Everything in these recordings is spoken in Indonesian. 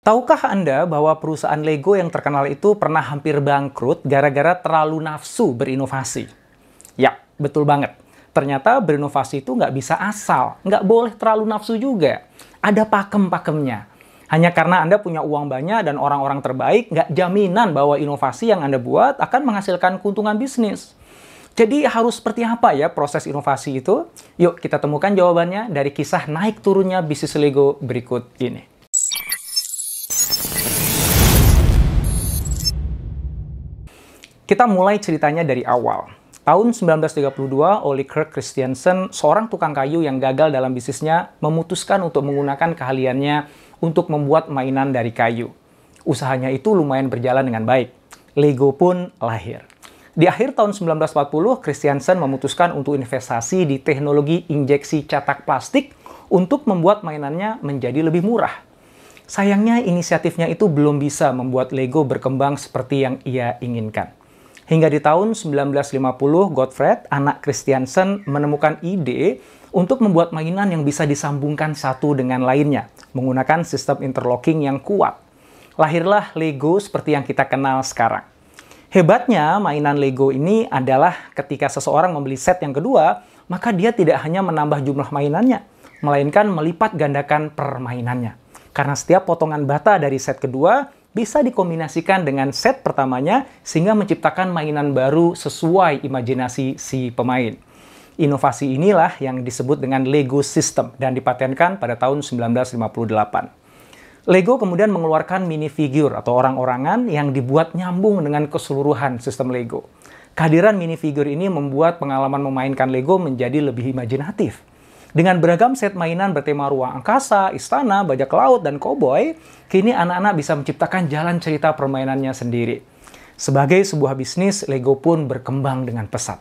Tahukah Anda bahwa perusahaan Lego yang terkenal itu pernah hampir bangkrut gara-gara terlalu nafsu berinovasi? Ya, betul banget. Ternyata berinovasi itu nggak bisa asal, nggak boleh terlalu nafsu juga. Ada pakem-pakemnya. Hanya karena Anda punya uang banyak dan orang-orang terbaik, nggak jaminan bahwa inovasi yang Anda buat akan menghasilkan keuntungan bisnis. Jadi harus seperti apa ya proses inovasi itu? Yuk kita temukan jawabannya dari kisah naik turunnya bisnis Lego berikut ini. Kita mulai ceritanya dari awal. Tahun 1932, Ole Kirk Christiansen, seorang tukang kayu yang gagal dalam bisnisnya, memutuskan untuk menggunakan keahliannya untuk membuat mainan dari kayu. Usahanya itu lumayan berjalan dengan baik. Lego pun lahir. Di akhir tahun 1940, Christiansen memutuskan untuk investasi di teknologi injeksi cetak plastik untuk membuat mainannya menjadi lebih murah. Sayangnya, inisiatifnya itu belum bisa membuat Lego berkembang seperti yang ia inginkan. Hingga di tahun 1950, Gottfried, anak Christiansen, menemukan ide untuk membuat mainan yang bisa disambungkan satu dengan lainnya, menggunakan sistem interlocking yang kuat. Lahirlah Lego seperti yang kita kenal sekarang. Hebatnya, mainan Lego ini adalah ketika seseorang membeli set yang kedua, maka dia tidak hanya menambah jumlah mainannya, melainkan melipat gandakan permainannya. Karena setiap potongan bata dari set kedua bisa dikombinasikan dengan set pertamanya sehingga menciptakan mainan baru sesuai imajinasi si pemain. Inovasi inilah yang disebut dengan Lego System dan dipatenkan pada tahun 1958. Lego kemudian mengeluarkan minifigure atau orang-orangan yang dibuat nyambung dengan keseluruhan sistem Lego. Kehadiran minifigure ini membuat pengalaman memainkan Lego menjadi lebih imajinatif. Dengan beragam set mainan bertema ruang angkasa, istana, bajak laut, dan koboi, kini anak-anak bisa menciptakan jalan cerita permainannya sendiri. Sebagai sebuah bisnis, Lego pun berkembang dengan pesat.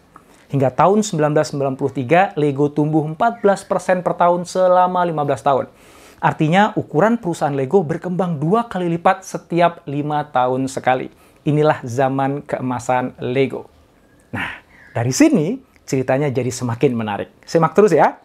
Hingga tahun 1993, Lego tumbuh 14% per tahun selama 15 tahun. Artinya, ukuran perusahaan Lego berkembang 2 kali lipat setiap 5 tahun sekali. Inilah zaman keemasan Lego. Nah, dari sini ceritanya jadi semakin menarik. Simak terus ya.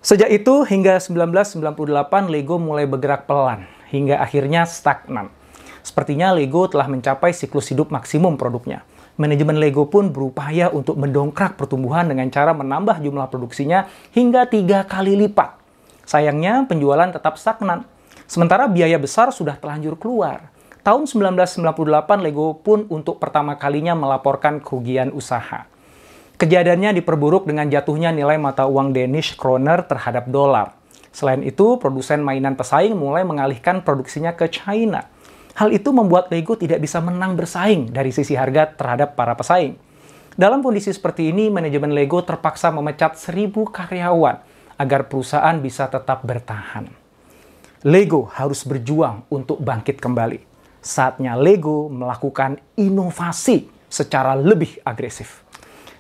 Sejak itu, hingga 1998, Lego mulai bergerak pelan, hingga akhirnya stagnan. Sepertinya Lego telah mencapai siklus hidup maksimum produknya. Manajemen Lego pun berupaya untuk mendongkrak pertumbuhan dengan cara menambah jumlah produksinya hingga 3 kali lipat. Sayangnya, penjualan tetap stagnan. Sementara biaya besar sudah terlanjur keluar. Tahun 1998, Lego pun untuk pertama kalinya melaporkan kerugian usaha. Kejadiannya diperburuk dengan jatuhnya nilai mata uang Danish kroner terhadap dolar. Selain itu, produsen mainan pesaing mulai mengalihkan produksinya ke China. Hal itu membuat Lego tidak bisa menang bersaing dari sisi harga terhadap para pesaing. Dalam kondisi seperti ini, manajemen Lego terpaksa memecat 1.000 karyawan agar perusahaan bisa tetap bertahan. Lego harus berjuang untuk bangkit kembali. Saatnya Lego melakukan inovasi secara lebih agresif.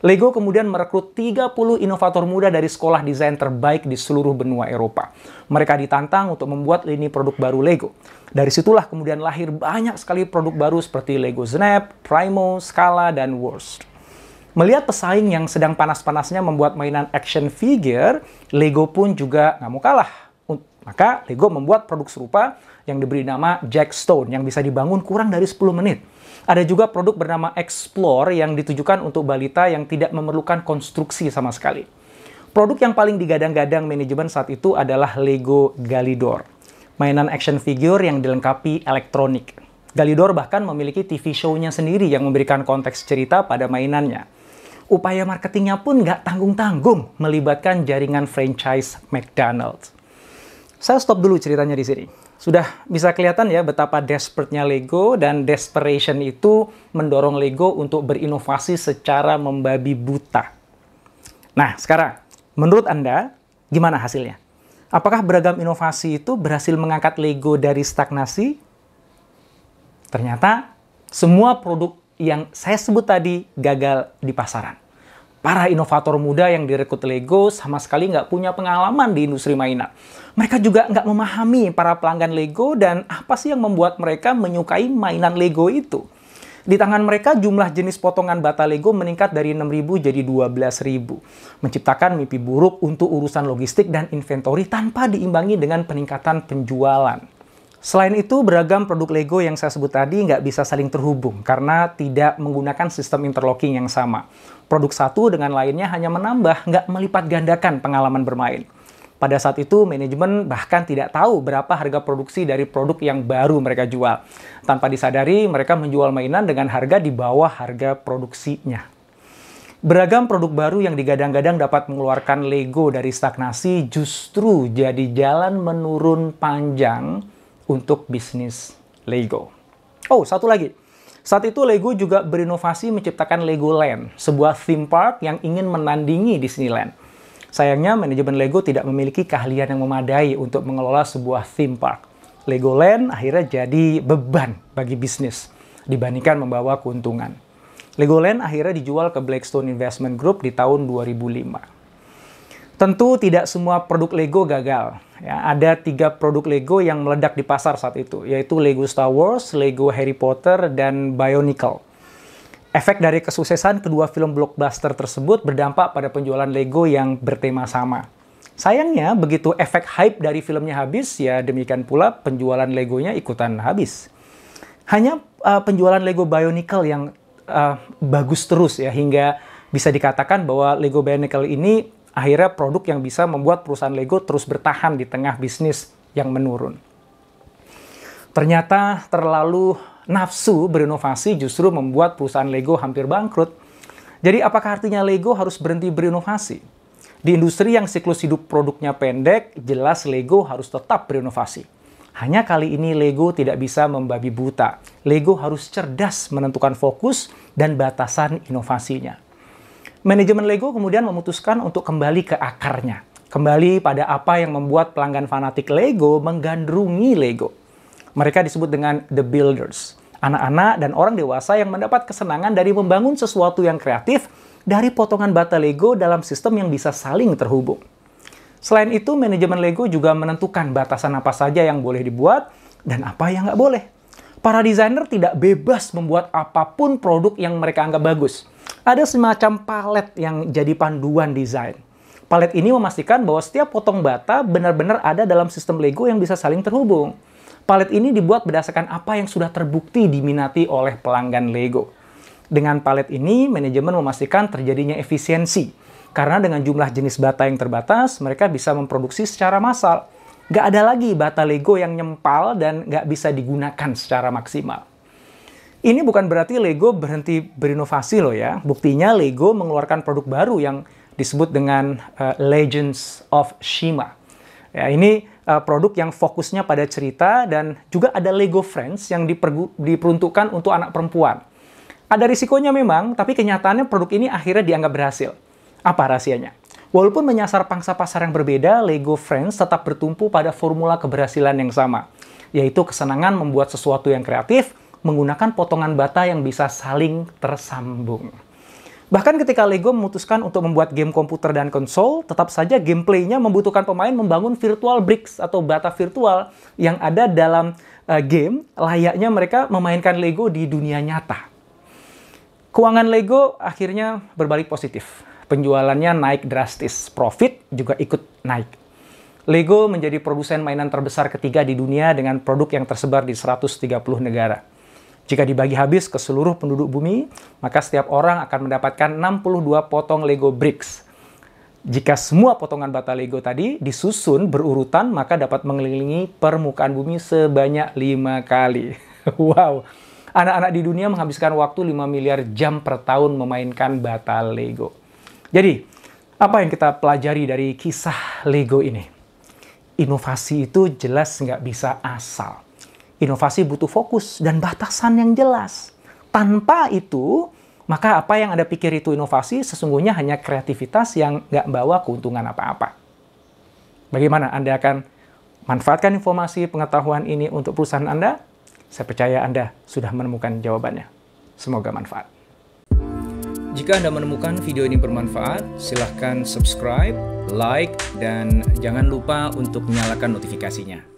Lego kemudian merekrut 30 inovator muda dari sekolah desain terbaik di seluruh benua Eropa. Mereka ditantang untuk membuat lini produk baru Lego. Dari situlah kemudian lahir banyak sekali produk baru seperti Lego Snap, Primo, Scala, dan Wurst. Melihat pesaing yang sedang panas-panasnya membuat mainan action figure, Lego pun juga nggak mau kalah. Maka Lego membuat produk serupa yang diberi nama Jack Stone yang bisa dibangun kurang dari 10 menit. Ada juga produk bernama Explore yang ditujukan untuk balita yang tidak memerlukan konstruksi sama sekali. Produk yang paling digadang-gadang manajemen saat itu adalah Lego Galidor, mainan action figure yang dilengkapi elektronik. Galidor bahkan memiliki TV show-nya sendiri yang memberikan konteks cerita pada mainannya. Upaya marketingnya pun nggak tanggung-tanggung, melibatkan jaringan franchise McDonald's. Saya stop dulu ceritanya di sini. Sudah bisa kelihatan ya betapa desperate-nya Lego, dan desperation itu mendorong Lego untuk berinovasi secara membabi buta. Nah, sekarang, menurut Anda, gimana hasilnya? Apakah beragam inovasi itu berhasil mengangkat Lego dari stagnasi? Ternyata, semua produk yang saya sebut tadi gagal di pasaran. Para inovator muda yang direkrut Lego sama sekali nggak punya pengalaman di industri mainan. Mereka juga nggak memahami para pelanggan Lego dan apa sih yang membuat mereka menyukai mainan Lego itu. Di tangan mereka, jumlah jenis potongan bata Lego meningkat dari 6.000 jadi 12.000. Menciptakan mimpi buruk untuk urusan logistik dan inventory tanpa diimbangi dengan peningkatan penjualan. Selain itu, beragam produk Lego yang saya sebut tadi nggak bisa saling terhubung karena tidak menggunakan sistem interlocking yang sama. Produk satu dengan lainnya hanya menambah, nggak melipat gandakan pengalaman bermain. Pada saat itu, manajemen bahkan tidak tahu berapa harga produksi dari produk yang baru mereka jual. Tanpa disadari, mereka menjual mainan dengan harga di bawah harga produksinya. Beragam produk baru yang digadang-gadang dapat mengeluarkan Lego dari stagnasi justru jadi jalan menurun panjang untuk bisnis Lego. Oh, satu lagi. Saat itu Lego juga berinovasi menciptakan Legoland, sebuah theme park yang ingin menandingi Disneyland. Sayangnya, manajemen Lego tidak memiliki keahlian yang memadai untuk mengelola sebuah theme park. Legoland akhirnya jadi beban bagi bisnis dibandingkan membawa keuntungan. Legoland akhirnya dijual ke Blackstone Investment Group di tahun 2005. Tentu tidak semua produk Lego gagal. Ya, ada 3 produk Lego yang meledak di pasar saat itu, yaitu Lego Star Wars, Lego Harry Potter, dan Bionicle. Efek dari kesuksesan kedua film blockbuster tersebut berdampak pada penjualan Lego yang bertema sama. Sayangnya, begitu efek hype dari filmnya habis, ya demikian pula penjualan Legonya ikutan habis. Hanya penjualan Lego Bionicle yang bagus terus ya, hingga bisa dikatakan bahwa Lego Bionicle ini akhirnya produk yang bisa membuat perusahaan Lego terus bertahan di tengah bisnis yang menurun. Ternyata terlalu nafsu berinovasi justru membuat perusahaan Lego hampir bangkrut. Jadi apakah artinya Lego harus berhenti berinovasi? Di industri yang siklus hidup produknya pendek, jelas Lego harus tetap berinovasi. Hanya kali ini Lego tidak bisa membabi buta. Lego harus cerdas menentukan fokus dan batasan inovasinya. Manajemen Lego kemudian memutuskan untuk kembali ke akarnya. Kembali pada apa yang membuat pelanggan fanatik Lego menggandrungi Lego. Mereka disebut dengan The Builders. Anak-anak dan orang dewasa yang mendapat kesenangan dari membangun sesuatu yang kreatif dari potongan bata Lego dalam sistem yang bisa saling terhubung. Selain itu, manajemen Lego juga menentukan batasan apa saja yang boleh dibuat dan apa yang nggak boleh. Para desainer tidak bebas membuat apapun produk yang mereka anggap bagus. Ada semacam palet yang jadi panduan desain. Palet ini memastikan bahwa setiap potong bata benar-benar ada dalam sistem Lego yang bisa saling terhubung. Palet ini dibuat berdasarkan apa yang sudah terbukti diminati oleh pelanggan Lego. Dengan palet ini, manajemen memastikan terjadinya efisiensi. Karena dengan jumlah jenis bata yang terbatas, mereka bisa memproduksi secara massal. Nggak ada lagi bata Lego yang nyempal dan nggak bisa digunakan secara maksimal. Ini bukan berarti Lego berhenti berinovasi loh ya. Buktinya Lego mengeluarkan produk baru yang disebut dengan Legends of Shima. Ya, ini produk yang fokusnya pada cerita dan juga ada Lego Friends yang diperuntukkan untuk anak perempuan. Ada risikonya memang, tapi kenyataannya produk ini akhirnya dianggap berhasil. Apa rahasianya? Walaupun menyasar pangsa pasar yang berbeda, Lego Friends tetap bertumpu pada formula keberhasilan yang sama, yaitu kesenangan membuat sesuatu yang kreatif menggunakan potongan bata yang bisa saling tersambung. Bahkan ketika Lego memutuskan untuk membuat game komputer dan konsol, tetap saja gameplaynya membutuhkan pemain membangun virtual bricks atau bata virtual yang ada dalam game, layaknya mereka memainkan Lego di dunia nyata. Keuangan Lego akhirnya berbalik positif. Penjualannya naik drastis, profit juga ikut naik. Lego menjadi produsen mainan terbesar ketiga di dunia dengan produk yang tersebar di 130 negara. Jika dibagi habis ke seluruh penduduk bumi, maka setiap orang akan mendapatkan 62 potong Lego bricks. Jika semua potongan bata Lego tadi disusun berurutan, maka dapat mengelilingi permukaan bumi sebanyak 5 kali. Wow! Anak-anak di dunia menghabiskan waktu 5 miliar jam per tahun memainkan bata Lego. Jadi, apa yang kita pelajari dari kisah Lego ini? Inovasi itu jelas nggak bisa asal. Inovasi butuh fokus dan batasan yang jelas. Tanpa itu, maka apa yang Anda pikir itu inovasi sesungguhnya hanya kreativitas yang nggak bawa keuntungan apa-apa. Bagaimana Anda akan manfaatkan informasi pengetahuan ini untuk perusahaan Anda? Saya percaya Anda sudah menemukan jawabannya. Semoga manfaat. Jika Anda menemukan video ini bermanfaat, silahkan subscribe, like, dan jangan lupa untuk nyalakan notifikasinya.